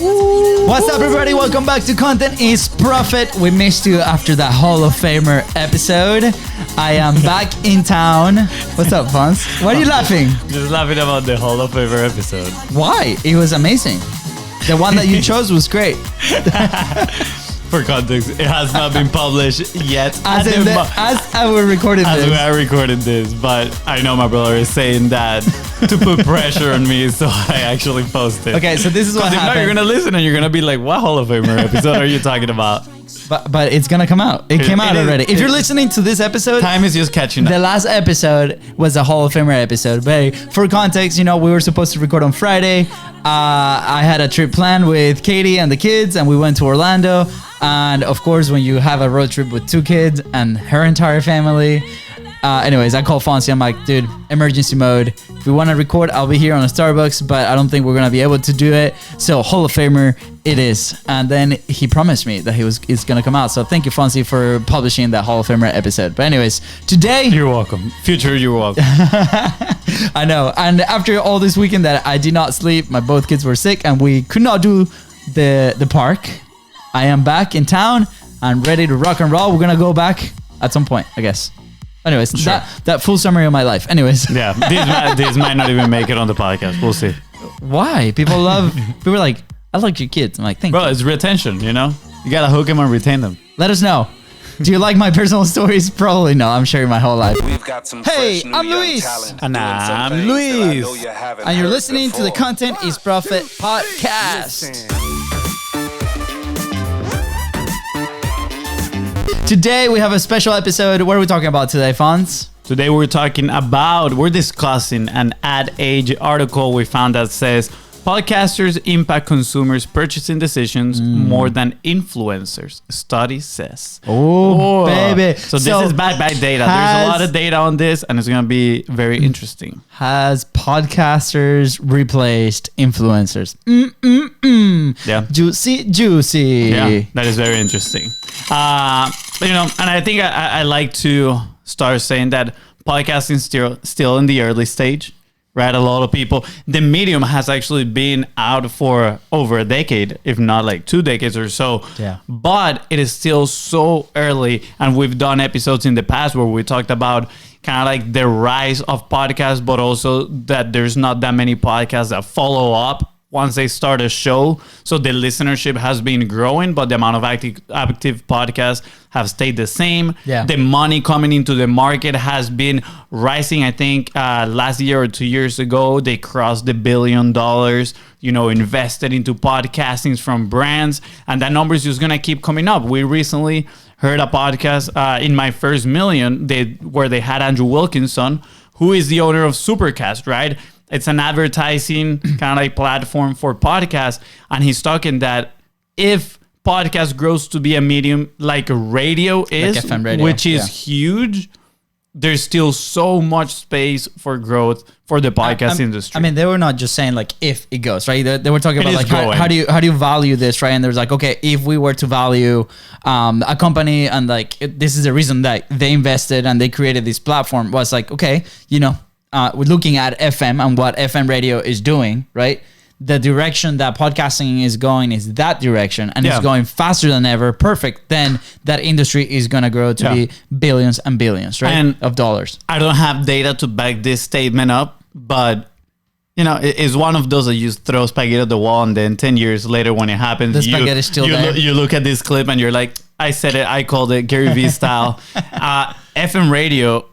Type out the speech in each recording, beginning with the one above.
What's up, everybody? Welcome back to Content is Profit. We missed you after that Hall of Famer episode. I am back in town. What's up, Fonz? Why are you laughing? Just laughing about the Hall of Famer episode. Why? It was amazing. The one that you chose was great. For context, it has not been published yet. As we're recording as this. we are recording this, but I know my brother is saying that to put pressure on me, so I actually posted. Okay, so this is what happened. You're gonna listen and you're gonna be like, "What Hall of Famer episode are you talking about?" But it's gonna come out. It came out already. If you're listening to this episode, time is just catching up. The last episode was a Hall of Famer episode. But for context, we were supposed to record on Friday. I had a trip planned with Katie and the kids, and we went to Orlando. And of course, when you have a road trip with two kids and her entire family, anyways, I called Fonzie. I'm like, dude, emergency mode. If we want to record, I'll be here on a Starbucks, but I don't think we're going to be able to do it. So Hall of Famer, it is. And then he promised me that it's going to come out. So thank you, Fonzie, for publishing that Hall of Famer episode. But anyways, today... You're welcome. Future, you're welcome. I know. And after all this weekend that I did not sleep, my both kids were sick, and we could not do the park. I am back in town and ready to rock and roll. We're going to go back at some point, I guess. Anyways, sure. that full summary of my life. Anyways. Yeah, these might not even make it on the podcast. We'll see. Why? People are like, I like your kids. I'm like, thank you. Bro, it's retention, You got to hook them and retain them. Let us know. Do you like my personal stories? Probably no. I'm sharing my whole life. We've got some hey, I'm Luis. And I'm Luis. And you're listening to the Content is Profit podcast. Today we have a special episode. What are we talking about today, Fonz? Today we're discussing an Ad Age article we found that says podcasters impact consumers' purchasing decisions more than influencers. Study says. Oh, baby. So this is backed by data. There's a lot of data on this, and it's going to be very interesting. Has podcasters replaced influencers? Yeah. Juicy. Yeah, that is very interesting. And I think I like to start saying that podcasting is still in the early stage. Right, a lot of people. The medium has actually been out for over a decade, if not like 2 decades or so. Yeah. But it is still so early, and we've done episodes in the past where we talked about kind of like the rise of podcasts, but also that there's not that many podcasts that follow up once they start a show. So the listenership has been growing, but the amount of active podcasts have stayed the same. Yeah. The money coming into the market has been rising. I think last year or 2 years ago, they crossed $1 billion, invested into podcasting from brands. And that number is just going to keep coming up. We recently heard a podcast in My First Million where they had Andrew Wilkinson, who is the owner of Supercast, right? It's an advertising kind of like platform for podcasts. And he's talking that if podcast grows to be a medium like radio is, like FM radio, which is huge, there's still so much space for growth for the podcast industry. I mean, they were not just saying like if it goes, right? They were talking about like how do you value this, right? And there's like, okay, if we were to value a company and like this is the reason that they invested and they created this platform was like, okay, we're looking at FM and what FM radio is doing, right? The direction that podcasting is going is that direction, and it's going faster than ever. Perfect. Then that industry is going to grow to be billions and billions, right? Of dollars. I don't have data to back this statement up, but it's one of those that you throw spaghetti at the wall, and then 10 years later when it happens, the spaghetti is still there. You look at this clip and you're like, I said it, I called it, Gary Vee style. FM radio,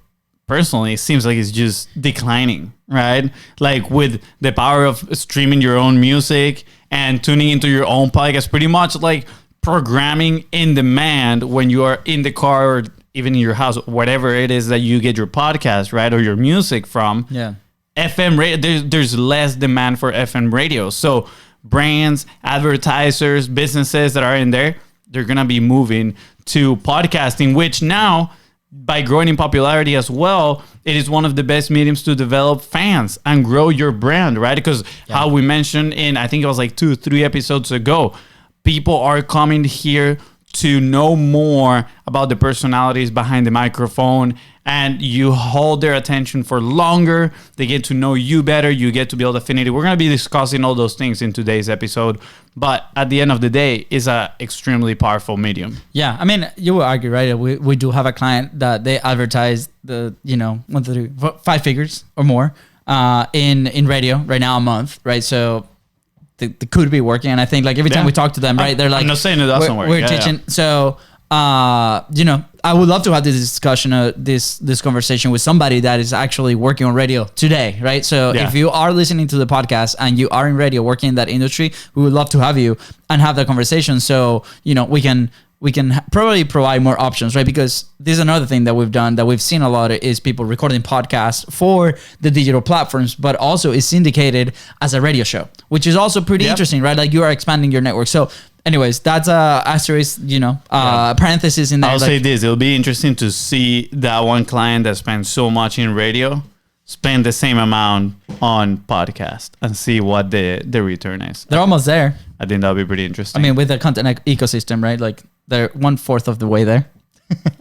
personally, it seems like it's just declining, right? Like with the power of streaming your own music and tuning into your own podcast, pretty much like programming in demand when you are in the car or even in your house, whatever it is that you get your podcast, right? Or your music from. Yeah. FM radio, there's less demand for FM radio. So brands, advertisers, businesses that are in there, they're going to be moving to podcasting, which now, by growing in popularity as well, it is one of the best mediums to develop fans and grow your brand, right? Because how we mentioned in, I think it was like 2-3 episodes ago, people are coming here to know more about the personalities behind the microphone, and you hold their attention for longer. They get to know you better. You get to build affinity. We're going to be discussing all those things in today's episode. But at the end of the day, it's an extremely powerful medium. Yeah, I mean, you would argue, right? We do have a client that they advertise the, 1, 2, 3, 5 figures or more in radio right now a month, right? So they could be working, and I think like every time we talk to them, right, they're like, I'm not saying it doesn't work. We're teaching. Yeah. So, I would love to have this discussion, this conversation with somebody that is actually working on radio today, right? So if you are listening to the podcast and you are in radio, working in that industry, we would love to have you and have that conversation. So, we can probably provide more options, right? Because this is another thing that we've done that we've seen a lot is people recording podcasts for the digital platforms, but also is syndicated as a radio show, which is also pretty interesting, right? Like you are expanding your network. So anyways, that's a asterisk, parenthesis in there. I'll say this, it'll be interesting to see that one client that spends so much in radio spend the same amount on podcast and see what the return is. They're almost there. I think that'll be pretty interesting. I mean, with the content ecosystem, right? Like they're 1/4 of the way there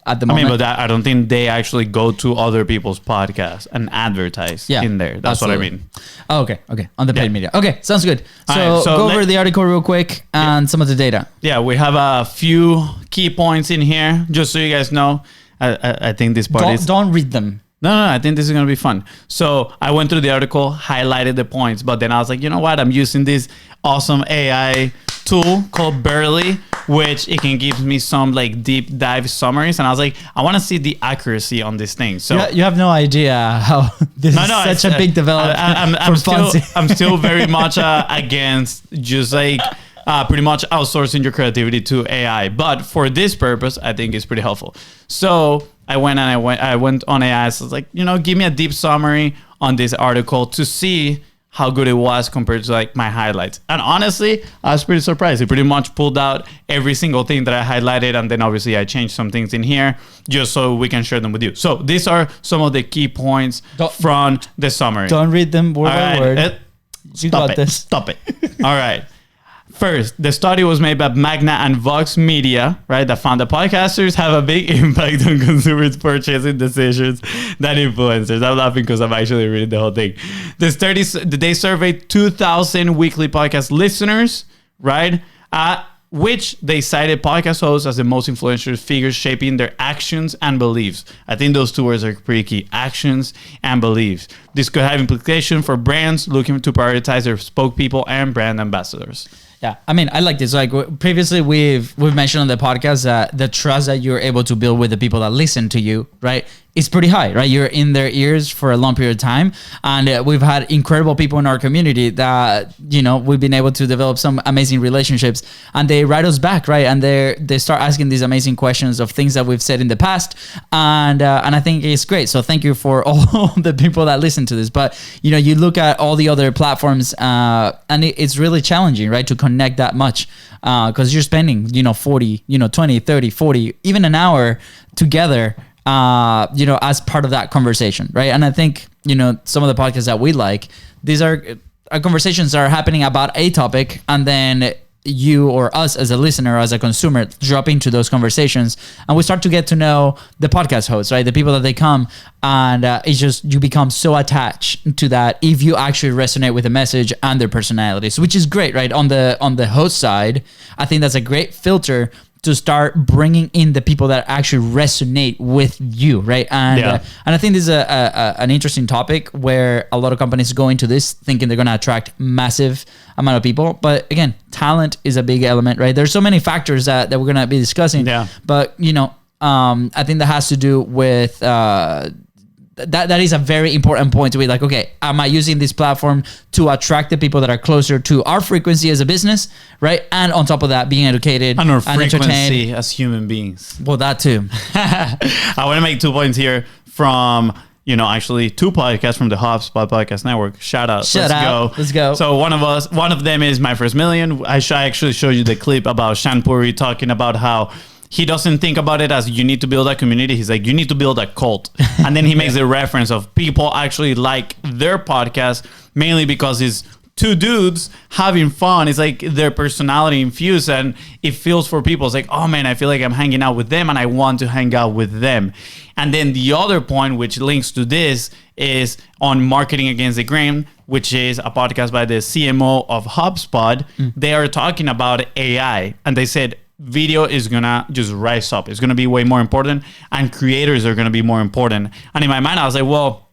at the moment. I mean, but I don't think they actually go to other people's podcasts and advertise in there. That's absolutely what I mean. Oh, okay. On the paid media. Okay, sounds good. So go over the article real quick and some of the data. Yeah, we have a few key points in here, just so you guys know. I think this part don't read them. No, I think this is going to be fun. So I went through the article, highlighted the points, but then I was like, you know what? I'm using this awesome AI tool called Burly, which it can give me some like deep dive summaries. And I was like, I want to see the accuracy on this thing. So you have no idea how this is such a big development. I'm still very much against just like pretty much outsourcing your creativity to AI. But for this purpose, I think it's pretty helpful. So I went on AI. So I was like, give me a deep summary on this article to see how good it was compared to like my highlights. And honestly, I was pretty surprised. It pretty much pulled out every single thing that I highlighted. And then obviously I changed some things in here just so we can share them with you. So these are some of the key points from the summary. Don't read them word by word. Stop it. All right. First, the study was made by Magna and Vox Media, right? That found that podcasters have a big impact on consumers' purchasing decisions than influencers. I'm laughing because I'm actually reading the whole thing. They surveyed 2,000 weekly podcast listeners, right? Which they cited podcast hosts as the most influential figures shaping their actions and beliefs. I think those two words are pretty key: actions and beliefs. This could have implication for brands looking to prioritize their spokespeople and brand ambassadors. Yeah, I mean, I like this. Like previously, we've mentioned on the podcast that the trust that you're able to build with the people that listen to you, right, is pretty high, right? You're in their ears for a long period of time, and we've had incredible people in our community that we've been able to develop some amazing relationships, and they write us back, right? And they start asking these amazing questions of things that we've said in the past, and I think it's great. So thank you for all the people that listen to this. But you look at all the other platforms, and it's really challenging, right, to connect that much because you're spending 40, 20, 30, 40, even an hour together. As part of that conversation, right? And I think, some of the podcasts that we like, these are conversations that are happening about a topic, and then you or us as a listener, as a consumer, drop into those conversations, and we start to get to know the podcast hosts, right? The people that they come, and it's just, you become so attached to that if you actually resonate with the message and their personalities, which is great, right? On the host side, I think that's a great filter to start bringing in the people that actually resonate with you, right? And I think this is an interesting topic where a lot of companies go into this thinking they're going to attract massive amount of people. But again, talent is a big element, right? There's so many factors that we're going to be discussing. Yeah. But, I think that has to do with... That is a very important point to be like, okay, am I using this platform to attract the people that are closer to our frequency as a business, right? And on top of that, being educated and our frequency as human beings. Well, that too. I want to make 2 points here from, actually 2 podcasts from the HubSpot Podcast Network. Shout out. Let's go. So one of them is My First Million. I actually showed you the clip about Shan Puri talking about how he doesn't think about it as you need to build a community. He's like, you need to build a cult. And then he makes the reference of people actually like their podcast mainly because it's two dudes having fun. It's like their personality infused, and it feels for people. It's like, oh man, I feel like I'm hanging out with them and I want to hang out with them. And then the other point, which links to this, is on Marketing Against the Grain, which is a podcast by the CMO of HubSpot. They are talking about AI, and they said video is gonna just rise up. It's gonna be way more important, and creators are gonna be more important. And in my mind, I was like, well,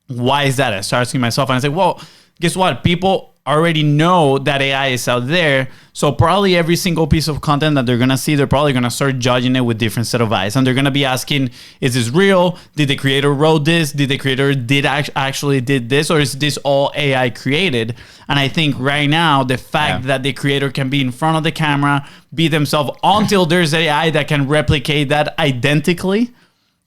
why is that? I started asking myself, and I said, well, guess what? People already know that AI is out there. So probably every single piece of content that they're going to see, they're probably going to start judging it with different set of eyes. And they're going to be asking, is this real? Did the creator wrote this? Did the creator actually did this? Or is this all AI created? And I think right now, the fact that the creator can be in front of the camera, be themselves until there's AI that can replicate that identically,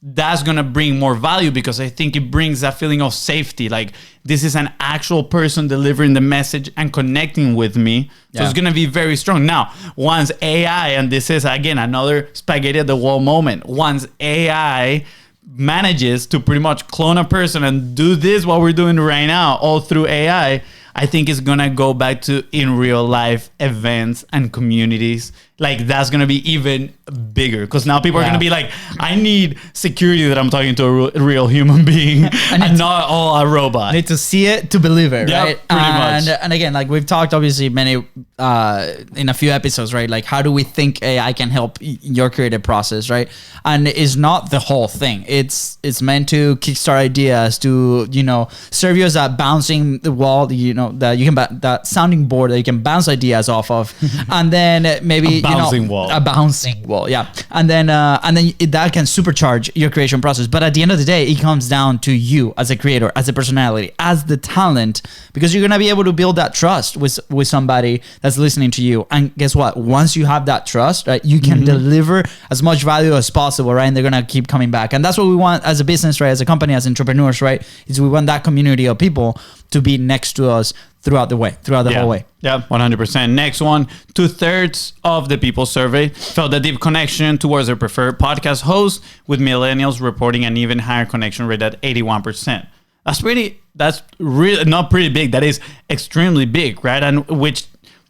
that's going to bring more value, because I think it brings that feeling of safety. Like, this is an actual person delivering the message and connecting with me. So it's going to be very strong. Now, once AI, and this is, again, another spaghetti at the wall moment. Once AI manages to pretty much clone a person and do this, what we're doing right now, all through AI, I think it's going to go back to in real life events and communities. Like, that's going to be even bigger, because now people are going to be like, I need security that I'm talking to a real human being and not all a robot. Need to see it to believe it, right? Pretty much. And again, like we've talked obviously many in a few episodes, right? Like, how do we think AI can help your creative process, right? And it's not the whole thing. It's meant to kickstart ideas, to, you know, serve you as a bouncing wall, you know, that you can that sounding board that you can bounce ideas off of, and then maybe a bouncing wall, yeah. And then that can supercharge your creation process. But at the end of the day, it comes down to you as a creator, as a personality, as the talent, because you're gonna be able to build that trust with somebody that's listening to you. And guess what? Once you have that trust, right, you can deliver as much value as possible, right? And they're gonna keep coming back. And that's what we want as a business, right? As a company, as entrepreneurs, right? Is we want that community of people to be next to us throughout the whole way. Yeah, 100%. Next one, 2/3 of the people surveyed felt a deep connection towards their preferred podcast host, with millennials reporting an even higher connection rate at 81%. That's really not pretty big. That is extremely big, right? And which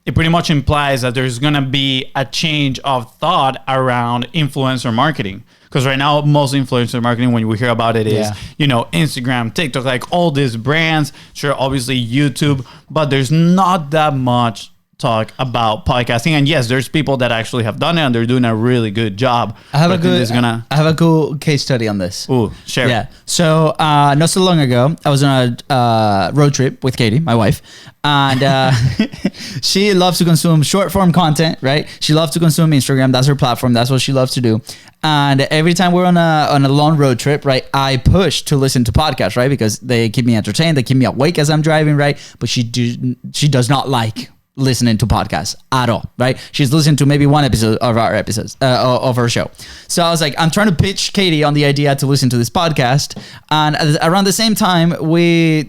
it pretty much implies that there's going to be a change of thought around influencer marketing. Because right now, most influencer marketing, when we hear about it, is, you know, Instagram, TikTok, like all these brands, sure, obviously YouTube, but there's not that much talk about podcasting. And yes, there's people that actually have done it and they're doing a really good job. I have a cool case study on this. Ooh, share. Yeah. So not so long ago, I was on a road trip with Katie, my wife, and she loves to consume short form content, right? She loves to consume Instagram. That's her platform. That's what she loves to do. And every time we're on a long road trip, right, I push to listen to podcasts, right? Because they keep me entertained. They keep me awake as I'm driving, right? But she does not like listening to podcasts at all, right? She's listened to maybe one episode of our episodes of her show. So I was like, I'm trying to pitch Katie on the idea to listen to this podcast. And around the same time, we're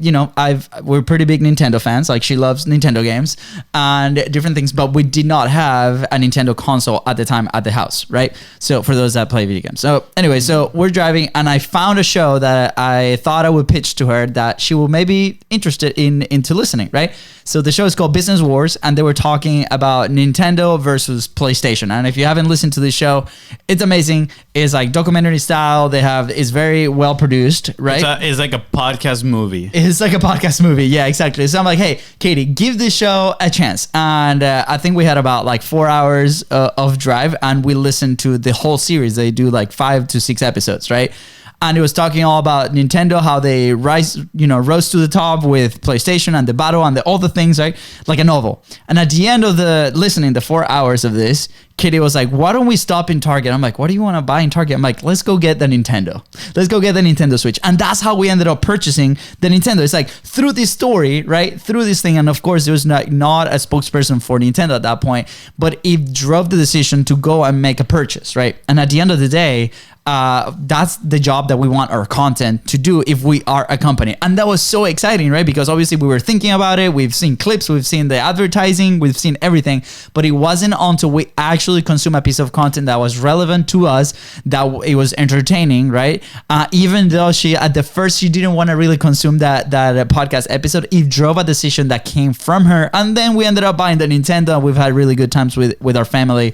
pretty big Nintendo fans. Like, she loves Nintendo games and different things, but we did not have a Nintendo console at the time at the house, right? So for those that play video games. So anyway, so we're driving and I found a show that I thought I would pitch to her that she will maybe interested into listening, right? So the show is called Business Wars, and they were talking about Nintendo versus PlayStation. And if you haven't listened to this show, it's amazing. It's like documentary style. It's very well produced, right? It's like a podcast movie. It's like a podcast movie. Yeah, exactly. So I'm like, hey, Katie, give this show a chance. And I think we had about like 4 hours of drive, and we listened to the whole series. They do like 5 to 6 episodes, right? And it was talking all about Nintendo, how they rose to the top with PlayStation and the battle and all the things, right? Like a novel. And at the end of the 4 hours of this, Kitty was like, why don't we stop in Target? I'm like, what do you want to buy in Target? I'm like, let's go get the Nintendo. Let's go get the Nintendo Switch. And that's how we ended up purchasing the Nintendo. It's like through this story, right? Through this thing. And of course, there was not a spokesperson for Nintendo at that point, but it drove the decision to go and make a purchase, right? And at the end of the day, that's the job that we want our content to do if we are a company. And that was so exciting, right? Because obviously we were thinking about it. We've seen clips, we've seen the advertising, we've seen everything, but it wasn't until we actually consume a piece of content that was relevant to us, that it was entertaining, right? Even though at the first she didn't want to really consume that podcast episode, it drove a decision that came from her. And then we ended up buying the Nintendo. We've had really good times with our family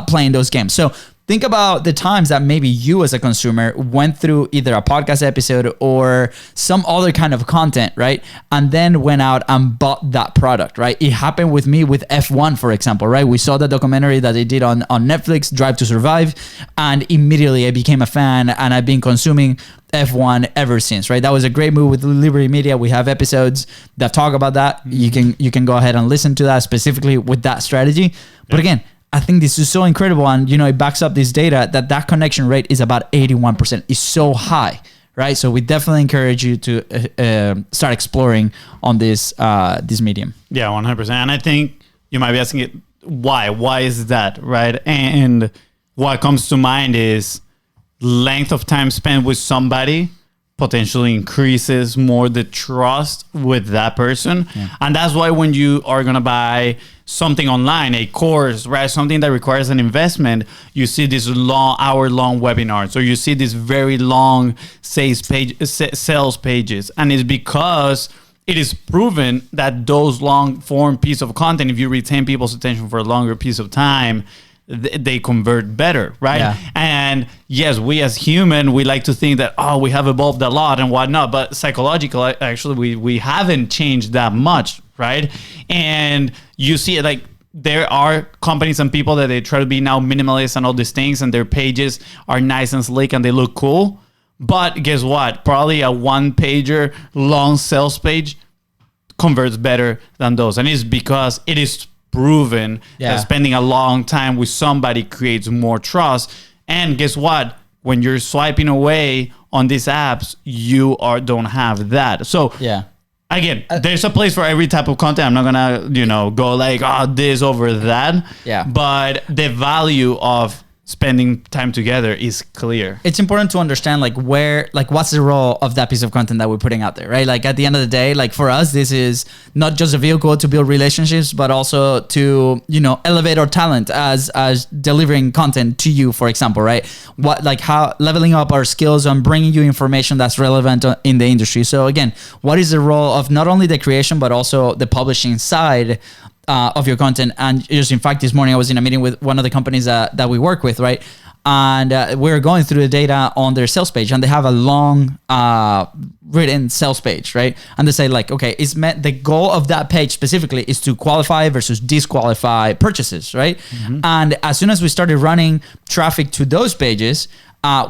playing those games. So think about the times that maybe you as a consumer went through either a podcast episode or some other kind of content, right? And then went out and bought that product, right? It happened with me with F1, for example, right? We saw the documentary that they did on Netflix, Drive to Survive, and immediately I became a fan, and I've been consuming F1 ever since, right? That was a great move with Liberty Media. We have episodes that talk about that. Mm-hmm. You can go ahead and listen to that specifically with that strategy. But again, I think this is so incredible, and it backs up this data that connection rate is about 81%. It's so high, right? So we definitely encourage you to start exploring on this medium. Yeah, 100%. And I think you might be asking it, why? Why is that, right? And what comes to mind is length of time spent with somebody potentially increases more the trust with that person. Yeah. And that's why when you are going to buy something online, a course, right, something that requires an investment, you see these hour-long webinars, or you see these very long sales pages. And it's because it is proven that those long-form piece of content, if you retain people's attention for a longer piece of time, they convert better, right? Yeah. And yes, we as human, we like to think that, we have evolved a lot and whatnot, but psychological, actually, we haven't changed that much, right? And you see it, like, there are companies and people that they try to be now minimalist and all these things, and their pages are nice and slick and they look cool. But guess what? Probably a one-pager long sales page converts better than those. And it's because it is proven that spending a long time with somebody creates more trust. And guess what? When you're swiping away on these apps, you don't have that. So again, there's a place for every type of content. I'm not gonna, go like, this over that. Yeah. But the value of spending time together is clear. It's important to understand what's the role of that piece of content that we're putting out there, right? Like at the end of the day, like for us, this is not just a vehicle to build relationships, but also to, elevate our talent as delivering content to you, for example, right? How leveling up our skills on bringing you information that's relevant in the industry. So again, what is the role of not only the creation, but also the publishing side of your content? And just in fact, this morning I was in a meeting with one of the companies that we work with, right? And we're going through the data on their sales page, and they have a long written sales page, right? And they say okay, the goal of that page specifically is to qualify versus disqualify purchases, right? Mm-hmm. And as soon as we started running traffic to those pages,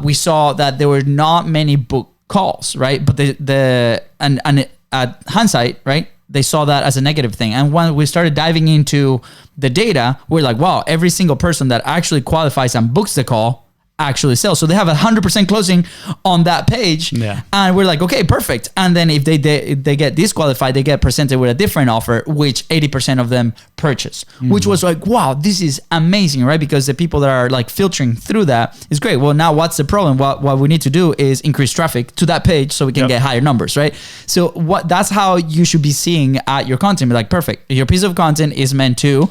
we saw that there were not many book calls, right? But at hindsight, right, they saw that as a negative thing. And when we started diving into the data, we're like, wow, every single person that actually qualifies and books the call actually sells. So they have 100% closing on that page. Yeah. And we're like, okay, perfect. And then if they get disqualified, they get presented with a different offer, which 80% of them purchase, which was like, wow, this is amazing, right? Because the people that are filtering through that is great. Well, now what's the problem? What we need to do is increase traffic to that page so we can get higher numbers, right? So that's how you should be seeing at your content. Be like, perfect. Your piece of content is meant to,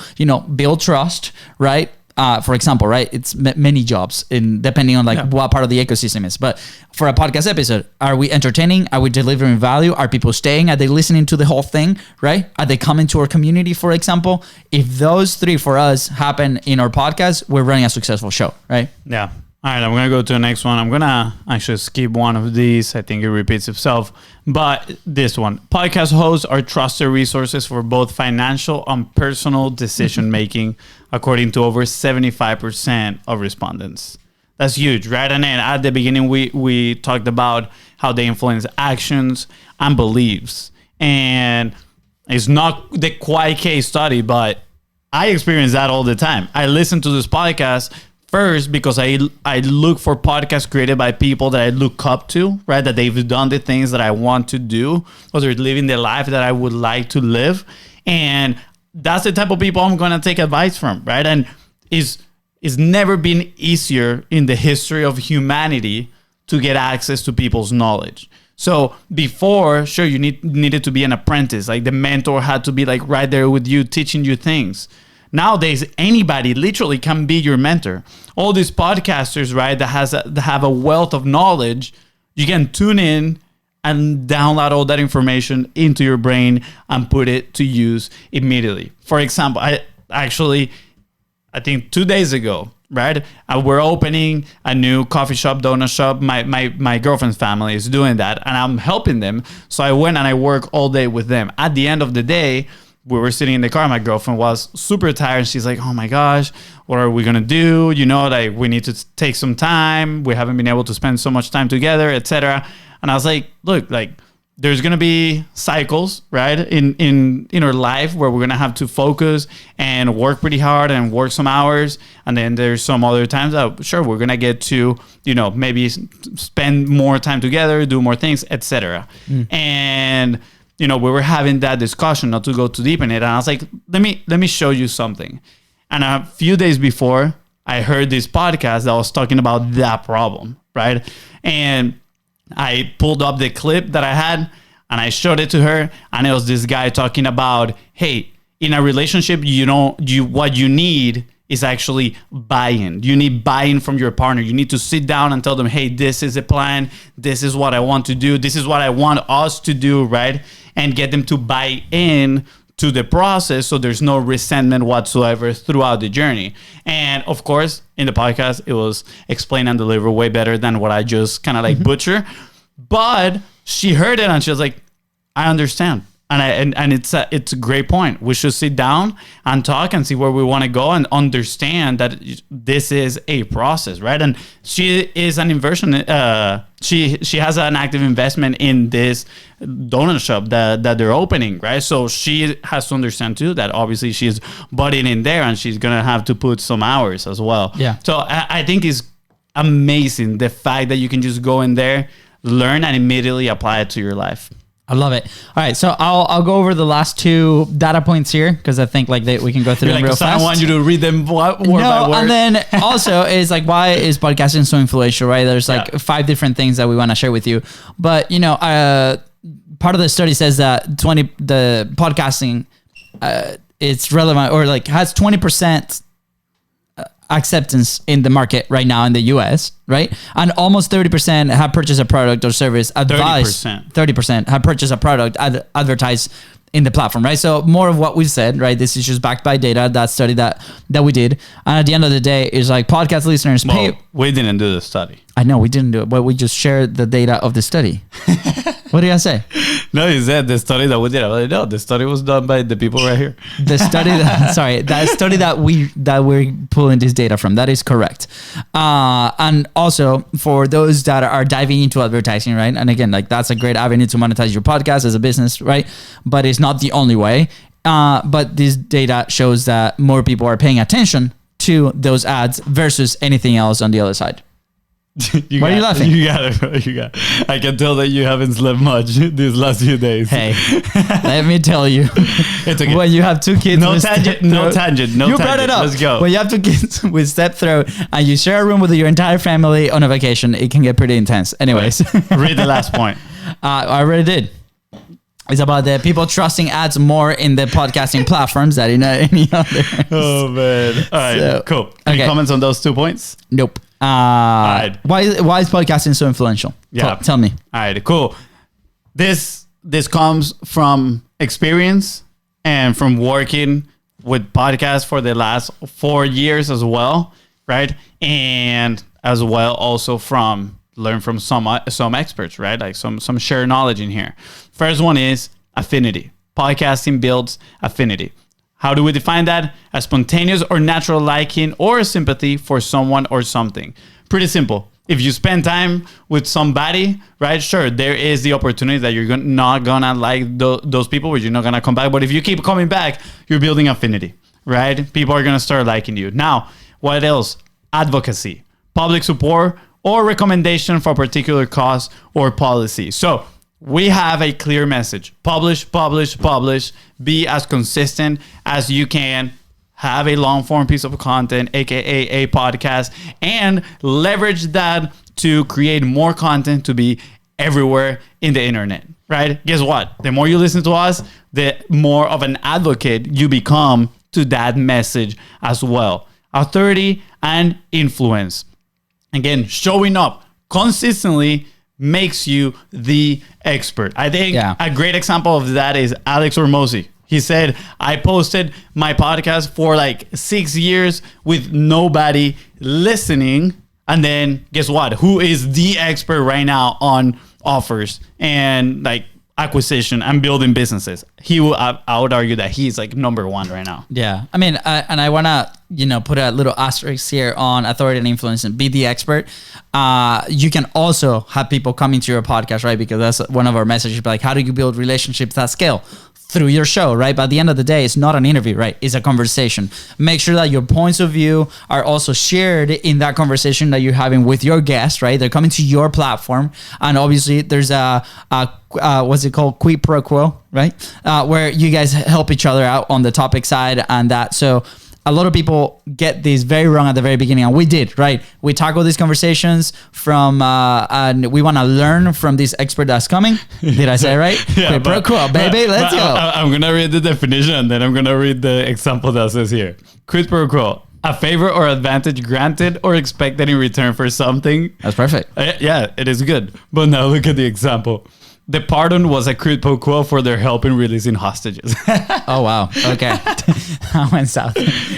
build trust, right? For example, right? It's many jobs depending on what part of the ecosystem is. But for a podcast episode, are we entertaining? Are we delivering value? Are people staying? Are they listening to the whole thing, right? Are they coming to our community, for example? If those three for us happen in our podcast, we're running a successful show, right? Yeah. All right, I'm going to go to the next one. I'm going to actually skip one of these. I think it repeats itself. But this one, podcast hosts are trusted resources for both financial and personal decision-making, according to over 75% of respondents. That's huge, right? And then at the beginning, we talked about how they influence actions and beliefs. And it's not the quiet case study, but I experience that all the time. I listen to this podcast first because I look for podcasts created by people that I look up to, right? That they've done the things that I want to do, or they're living the life that I would like to live. And that's the type of people I'm going to take advice from, right? And it's never been easier in the history of humanity to get access to people's knowledge. So before, sure, you needed to be an apprentice. Like the mentor had to be like right there with you, teaching you things. Nowadays, anybody literally can be your mentor. All these podcasters, right, that have a wealth of knowledge, you can tune in and download all that information into your brain and put it to use immediately. For example, I think 2 days ago, right, we're opening a new coffee shop, donut shop. My girlfriend's family is doing that, and I'm helping them. So I went and I work all day with them. At the end of the day, we were sitting in the car. My girlfriend was super tired. She's like, oh my gosh, what are we going to do? You know, like we need to take some time. We haven't been able to spend so much time together, etc. And I was like, look, like there's going to be cycles, right, in our life where we're going to have to focus and work pretty hard and work some hours. And then there's some other times that, sure, we're going to get to, you know, maybe spend more time together, do more things, etc. And, you know, we were having that discussion, not to go too deep in it. And I was like, let me show you something. And a few days before, I heard this podcast that was talking about that problem, right? And I pulled up the clip that I had and I showed it to her, and it was this guy talking about, hey, in a relationship, what you need is actually buy-in. You need buy-in from your partner. You need to sit down and tell them, hey, this is a plan. This is what I want to do. This is what I want us to do, right? And get them to buy in to the process so there's no resentment whatsoever throughout the journey. And of course, in the podcast, it was explained and delivered way better than what I just kind of like butcher. But she heard it and she was like, I understand. And it's a great point. We should sit down and talk and see where we want to go and understand that this is a process, right? And she is an inversion. She has an active investment in this donut shop that they're opening, right? So she has to understand too that obviously she's butting in there and she's gonna have to put some hours as well. Yeah. So I think it's amazing the fact that you can just go in there, learn, and immediately apply it to your life. I love it. All right, so I'll go over the last two data points here because I think like we can go through them real fast. I don't want you to read them word by word. And then also is like, why is podcasting so influential, right? There's like 5 different things that we want to share with you. But you know, part of the study says that the podcasting it's relevant or like has 20% acceptance in the market right now in the US, right? And almost 30% have purchased a product or service advised. 30% have purchased a product advertised in the platform, right? So more of what we said, right? This is just backed by data, that study that we did. And at the end of the day, is like podcast listeners pay. We didn't do the study. I know we didn't do it, but we just shared the data of the study. What did I say? No, you said the study that we did. I was like, no, the study was done by the people right here. The study, that study that we're pulling this data from, that is correct. And also for those that are diving into advertising, right? And again, like that's a great avenue to monetize your podcast as a business, right? But it's not the only way. But this data shows that more people are paying attention to those ads versus anything else on the other side. Why are you laughing? You got it. I can tell that you haven't slept much these last few days. Hey, let me tell you. It's okay. When you have 2 kids, no tangent. You brought it up. Let's go. When you have 2 kids with step throat and you share a room with your entire family on a vacation, it can get pretty intense. Anyways, read the last point. I already did. It's about the people trusting ads more in the podcasting platforms than in any other. Oh man! All right, so, cool. Any comments on those 2 points? Nope. Why is podcasting so influential? Yeah, tell me. All right, cool. This comes from experience and from working with podcasts for the last 4 years as well, right? And as well also from learn from some experts, right? Like some shared knowledge in here. First one is affinity. Podcasting builds affinity. How do we define that? A spontaneous or natural liking or sympathy for someone or something. Pretty simple. If you spend time with somebody, right? Sure, there is the opportunity that you're not gonna like those people, or you're not gonna come back. But if you keep coming back, you're building affinity, right? People are gonna start liking you. Now, what else? Advocacy, public support, or recommendation for a particular cause or policy. So we have a clear message. Publish. Be as consistent as you can. have a long form piece of content, aka a podcast, and leverage that to create more content to be everywhere in the internet, right? Guess what? The more you listen to us, the more of an advocate you become to that message as well. Authority and influence. Again, showing up consistently makes you the expert. I think a great example of that is Alex Hormozi. He said, I posted my podcast for like 6 years with nobody listening. And then guess what? Who is the expert right now on offers and like acquisition and building businesses? I would argue that he's like number one right now. Yeah. I mean, I want to, put a little asterisk here on authority and influence and be the expert. You can also have people coming to your podcast, right? Because that's one of our messages, like, how do you build relationships that scale? Through your show, right? But at the end of the day, it's not an interview, right? It's a conversation. Make sure that your points of view are also shared in that conversation that you're having with your guests, right? They're coming to your platform. And obviously there's a what's it called? Quid pro quo, right? Where you guys help each other out on the topic side and that. So a lot of people get this very wrong at the very beginning, and we did, right? We tackle these conversations from, and we want to learn from this expert that's coming. Did I say it right? Quid pro quo, baby, let's go. I'm going to read the definition, and then I'm going to read the example that says here. Quid pro quo, a favor or advantage granted or expected in return for something. That's perfect. Yeah, it is good. But now look at the example. The pardon was a quid pro quo for their help in releasing hostages. Oh, wow. Okay. I went south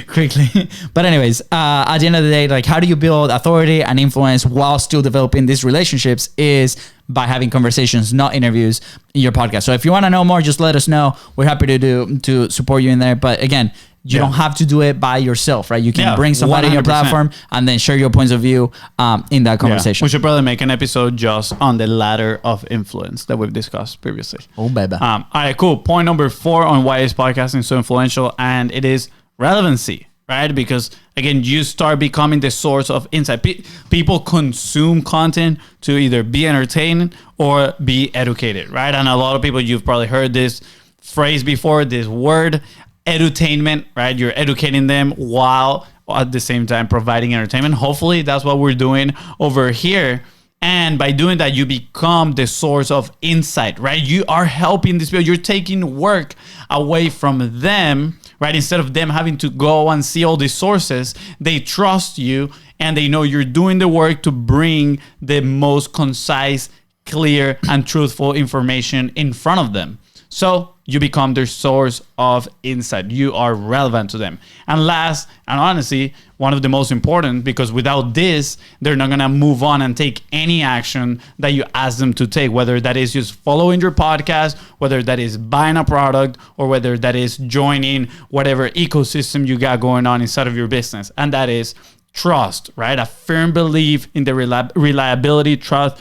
quickly. But anyways, at the end of the day, like, how do you build authority and influence while still developing these relationships is by having conversations, not interviews, in your podcast. So if you want to know more, just let us know. We're happy to support you in there. But again, you don't have to do it by yourself, right? You can bring somebody 100%. In your platform and then share your points of view in that conversation. We should probably make an episode just on the ladder of influence that we've discussed previously. Oh, baby. All right, cool. Point number 4 on why is podcasting so influential, and it is relevancy, right? Because again, you start becoming the source of insight. People consume content to either be entertained or be educated, right? And a lot of people, you've probably heard this phrase before, this word, edutainment, right? You're educating them while at the same time providing entertainment. Hopefully that's what we're doing over here. And by doing that, you become the source of insight, right? You are helping these people. You're taking work away from them, right? Instead of them having to go and see all these sources, they trust you and they know you're doing the work to bring the most concise, clear, and truthful information in front of them. So you become their source of insight. You are relevant to them. And last, and honestly, one of the most important, because without this, they're not going to move on and take any action that you ask them to take, whether that is just following your podcast, whether that is buying a product, or whether that is joining whatever ecosystem you got going on inside of your business. And that is trust, right? A firm belief in the reliability, trust,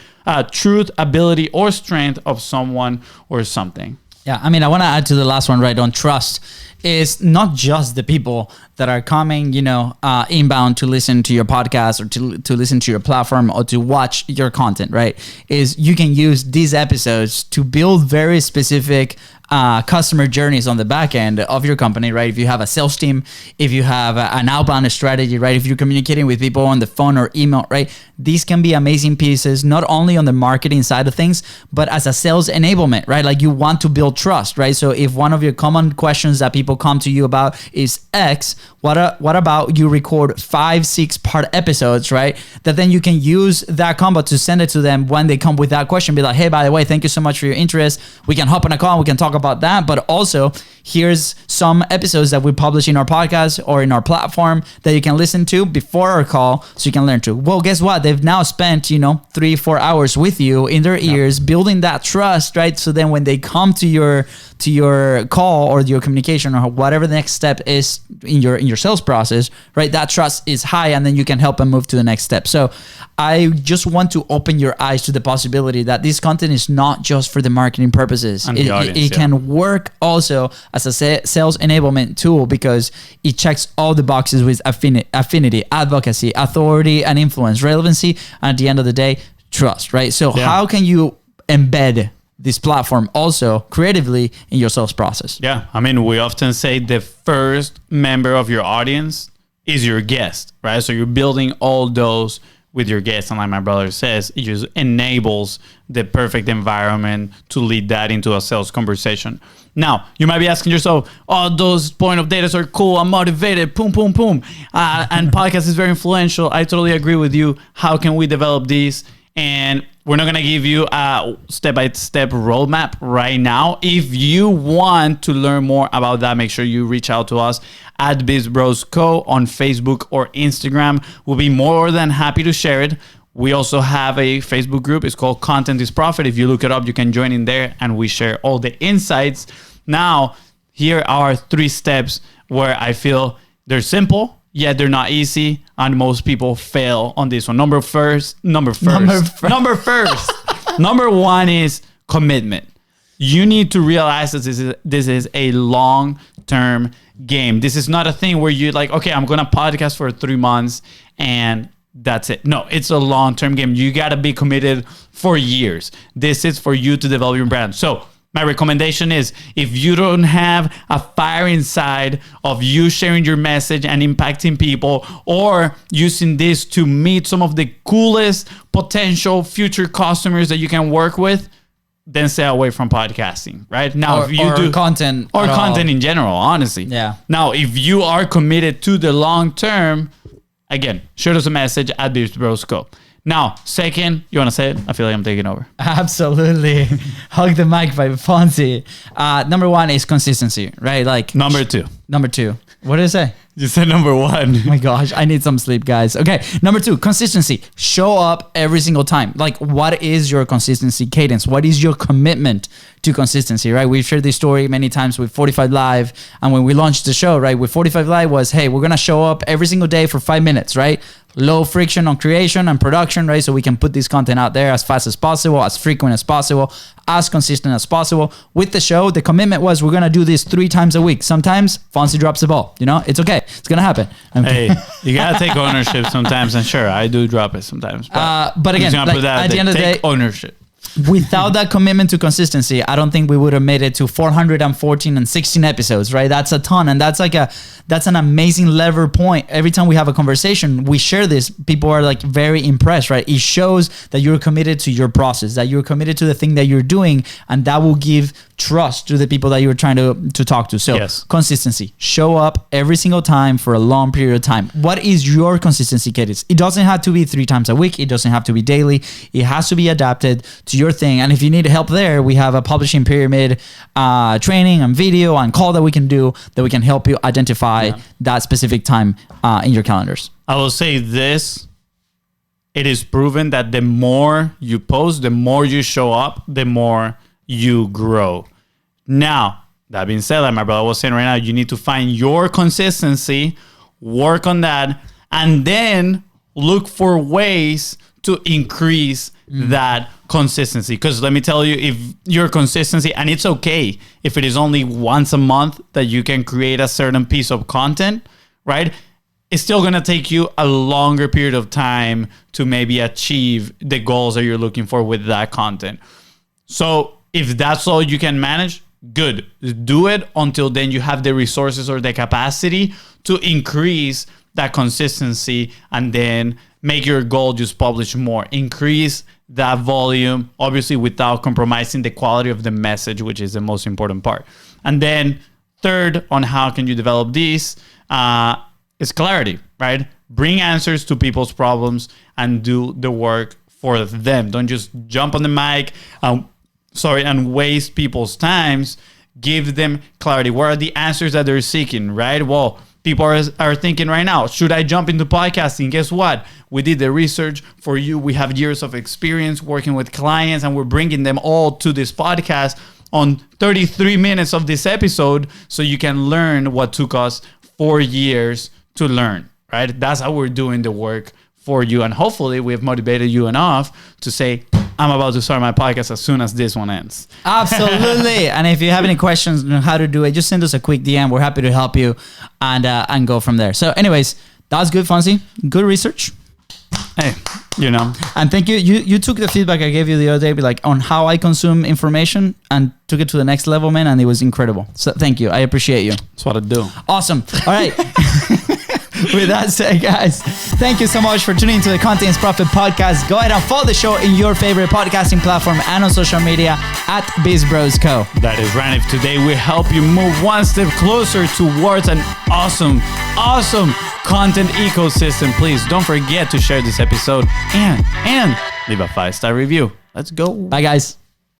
truth, ability, or strength of someone or something. Yeah, I mean, I want to add to the last one, right, on trust. Is not just the people that are coming, inbound to listen to your podcast or to listen to your platform or to watch your content, right? Is you can use these episodes to build very specific customer journeys on the back end of your company, right? If you have a sales team, if you have an outbound strategy, right? If you're communicating with people on the phone or email, right? These can be amazing pieces, not only on the marketing side of things, but as a sales enablement, right? Like you want to build trust, right? So if one of your common questions that people come to you about is X, what about you record 5-6 part episodes, right? That then you can use that combo to send it to them when they come with that question. Be like, hey, by the way, thank you so much for your interest. We can hop on a call and we can talk about that. But also, here's some episodes that we publish in our podcast or in our platform that you can listen to before our call so you can learn to. Well, guess what? They've now spent, 3-4 hours with you in their ears, building that trust, right? So then when they come to your call or your communication or whatever the next step is in your sales process, right? That trust is high, and then you can help them move to the next step. So I just want to open your eyes to the possibility that this content is not just for the marketing purposes. It can work also as a sales enablement tool because it checks all the boxes with affinity, advocacy, authority, and influence, relevancy, and at the end of the day, trust, right? So how can you embed this platform also creatively in your sales process. Yeah. I mean, we often say the first member of your audience is your guest, right? So you're building all those with your guests. And like my brother says, it just enables the perfect environment to lead that into a sales conversation. Now, you might be asking yourself, oh, those point of data are cool. I'm motivated. Boom, boom, boom. And podcast is very influential. I totally agree with you. How can we develop these? And we're not going to give you a step-by-step roadmap right now. If you want to learn more about that, make sure you reach out to us at BIZBROS Co. on Facebook or Instagram. We'll be more than happy to share it. We also have a Facebook group. It's called Content is Profit. If you look it up, you can join in there and we share all the insights. Now, here are 3 steps where I feel they're simple, yet they're not easy, and most people fail on this one. Number one is commitment. You need to realize that this is a long-term game. This is not a thing where you're like, okay, I'm going to podcast for 3 months and that's it. No, it's a long-term game. You got to be committed for years. This is for you to develop your brand. So my recommendation is, if you don't have a fire inside of you sharing your message and impacting people, or using this to meet some of the coolest potential future customers that you can work with, then stay away from podcasting, right? Now, if you do content in general, honestly. Yeah. Now, if you are committed to the long term, again, shoot us a message at BIZBROS Co. Now, second, you want to say it? I feel like I'm taking over. Absolutely. Hug the mic by Fonzie. Number 1 is consistency, right? Like Number 2. What did I say? You said number 1. Oh my gosh, I need some sleep, guys. Okay, number 2, consistency. Show up every single time. Like, what is your consistency cadence? What is your commitment to consistency, right? We've shared this story many times with 45 Live. And when we launched the show, right, with 45 Live was, hey, we're going to show up every single day for 5 minutes, right? Low friction on creation and production, right? So we can put this content out there as fast as possible, as frequent as possible, as consistent as possible. With the show, the commitment was, we're going to do this 3 times a week. Sometimes Fonzie drops the ball, you know, it's okay. It's going to happen. Hey, you got to take ownership sometimes. And sure, I do drop it sometimes. But again, like, at the end of the day, ownership. Without that commitment to consistency, I don't think we would have made it to 414 and 16 episodes, right? That's a ton. And that's an amazing lever point. Every time we have a conversation, we share this, people are like very impressed, right? It shows that you're committed to your process, that you're committed to the thing that you're doing, and that will give trust to the people that you're trying to talk to. So yes. Consistency, show up every single time for a long period of time. What is your consistency cadence? It doesn't have to be 3 times a week. It doesn't have to be daily. It has to be adapted to your thing. And if you need help there, we have a publishing pyramid training and video and call that we can do, that we can help you identify that specific time in your calendars. I will say this. It is proven that the more you post, the more you show up, the more you grow. Now, that being said, like my brother was saying right now, you need to find your consistency, work on that, and then look for ways to increase that consistency. Because let me tell you, if your consistency, and it's okay if it is only once a month that you can create a certain piece of content, right? It's still going to take you a longer period of time to maybe achieve the goals that you're looking for with that content. So if that's all you can manage, good. Do it until then you have the resources or the capacity to increase that consistency, and then make your goal just publish more. Increase that volume, obviously without compromising the quality of the message, which is the most important part. And then third, on how can you develop these, is clarity, right? Bring answers to people's problems and do the work for them. Don't just jump on the mic, and waste people's times. Give them clarity. What are the answers that they're seeking, right? Well, people are thinking right now, should I jump into podcasting? Guess what? We did the research for you. We have years of experience working with clients, and we're bringing them all to this podcast on 33 minutes of this episode, so you can learn what took us 4 years to learn, right? That's how we're doing the work for you. And hopefully we have motivated you enough to say, I'm about to start my podcast as soon as this one ends. Absolutely. And if you have any questions on how to do it, just send us a quick DM. We're happy to help you and go from there. So anyways, that's good, Fonzie. Good research. Hey, you know. And thank you. You took the feedback I gave you the other day, like on how I consume information, and took it to the next level, man. And it was incredible. So thank you. I appreciate you. That's what I do. Awesome. All right. With that said, guys, thank you so much for tuning into the Content is Profit podcast. Go ahead and follow the show in your favorite podcasting platform and on social media at BIZBROS Co. That is right. If today we help you move one step closer towards an awesome content ecosystem, please don't forget to share this episode and leave a 5-star review. Let's go. Bye, guys.